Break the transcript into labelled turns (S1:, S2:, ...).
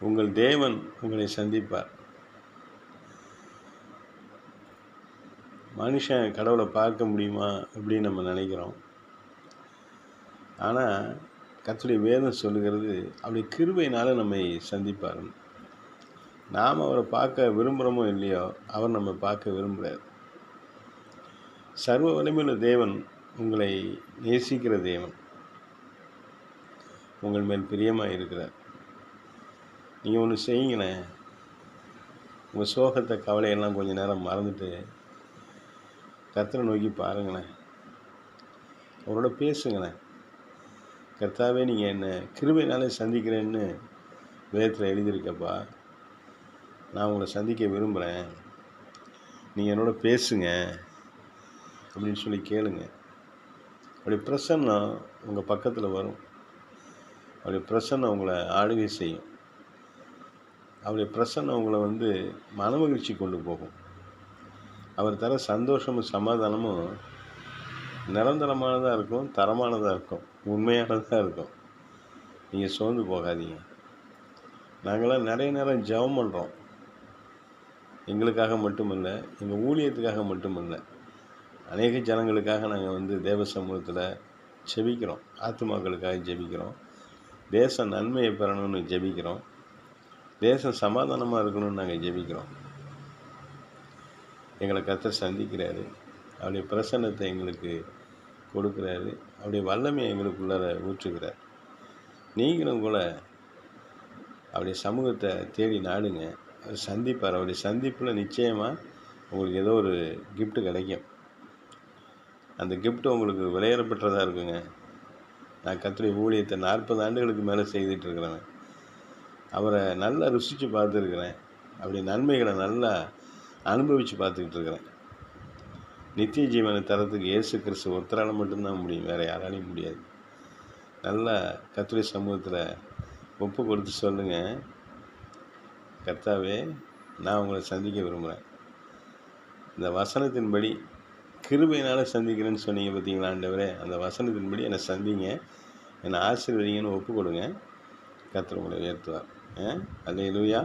S1: உங்கள் தேவன் உங்களை சந்திப்பார். மனுஷன் கடவுளை பார்க்க முடியுமா அப்படின்னு நம்ம நினைக்கிறோம். ஆனால் கர்த்தருடைய வேதம் சொல்லுகிறது அவருடைய கிருபையினால் நம்மை சந்திப்பார். நாம் அவரை பார்க்க விரும்புகிறோமோ இல்லையோ, அவர் நம்ம பார்க்க விரும்புகிறார். சர்வ வலிமையுள்ள தேவன் உங்களை நேசிக்கிற தேவன், உங்கள் மேல் பிரியமாக இருக்கிறார். நீங்கள் ஒன்று செய்யுங்களேன், உங்கள் சோகத்தை கவலையெல்லாம் கொஞ்சம் நேரம் மறந்துட்டு கர்த்தரை நோக்கி பாருங்களேன், அவரோட பேசுங்களேன். கர்த்தாவே, நீங்கள் என்னை கிருபையினாலே சந்திக்கிறேன்னு வேதத்தில் எழுதியிருக்கப்பா, நான் உங்களை சந்திக்க விரும்புகிறேன், நீங்கள் என்னோட பேசுங்க அப்படின்னு சொல்லி கேளுங்க. அப்படி பிரசன்னம் உங்கள் பக்கத்தில் வரும். அப்படி பிரசன்னம் உங்களை ஆளுகை செய்யும். அவருடைய பிரசன்னம் உங்களை மனமகிழ்ச்சி கொண்டு போகும். அவர் தர சந்தோஷமும் சமாதானமும் நிரந்தரமானதாக இருக்கும், தரமானதாக இருக்கும், உண்மையானதாக இருக்கும். நீங்கள் சோர்ந்து போகாதீங்க. நாங்களாம் நிறைய நேரம் ஜெபம் பண்ணுறோம். எங்களுக்காக மட்டுமில்லை, எங்கள் ஊழியத்துக்காக மட்டுமில்லை, அநேக ஜனங்களுக்காக நாங்கள் தேவ சமூகத்தில் ஜெபிக்கிறோம். ஆத்துமாக்களுக்காக ஜெபிக்கிறோம். தேசம் நன்மையை பெறணும்னு ஜெபிக்கிறோம். தேசம் சமாதானமாக இருக்கணும்னு நாங்கள் ஜெபிக்கிறோம். எங்களை கர்த்தர் சந்திக்கிறாரு. அவருடைய பிரசன்னத்தை எங்களுக்கு கொடுக்குறாரு. அவருடைய வல்லமையை எங்களுக்குள்ளார ஊற்றுகிறார். நீங்களும் கூட அவருடைய சமூகத்தை தேடி நாடுங்க. அவர் சந்திப்பார். அவருடைய சந்திப்பில் நிச்சயமாக உங்களுக்கு ஏதோ ஒரு கிஃப்ட்டு கிடைக்கும். அந்த கிஃப்ட்டு உங்களுக்கு விலையேறப்பட்டதாக இருக்குங்க. நான் கர்த்தருடைய ஊழியத்தை 40 ஆண்டுகளுக்கு மேலே செய்துட்ருக்கிறேன். அவரை நல்லா ருசித்து பார்த்துருக்குறேன். அவருடைய நன்மைகளை நல்லா அனுபவித்து பார்த்துக்கிட்டு இருக்கிறேன். நித்திய ஜீவனை தரத்துக்கு இயேசு கிறிஸ்து ஒருத்தரால் மட்டும்தான் முடியும், வேறு யாராலையும் முடியாது. நல்லா கர்த்தருடைய சமூகத்தில் ஒப்பு கொடுத்து சொல்லுங்கள், கர்த்தாவே, நான் உங்களை சந்திக்க விரும்புகிறேன். இந்த வசனத்தின்படி கிருபையினால் சந்திக்கிறேன்னு சொன்னீங்க பார்த்தீங்களா ஆண்டவரே, அந்த வசனத்தின்படி என்னை சந்திங்க, என்னை ஆசீர்வதிங்கன்னு ஒப்பு கொடுங்க. கர்த்தர் உங்களை உயர்த்துவார். அல்லேலூயா.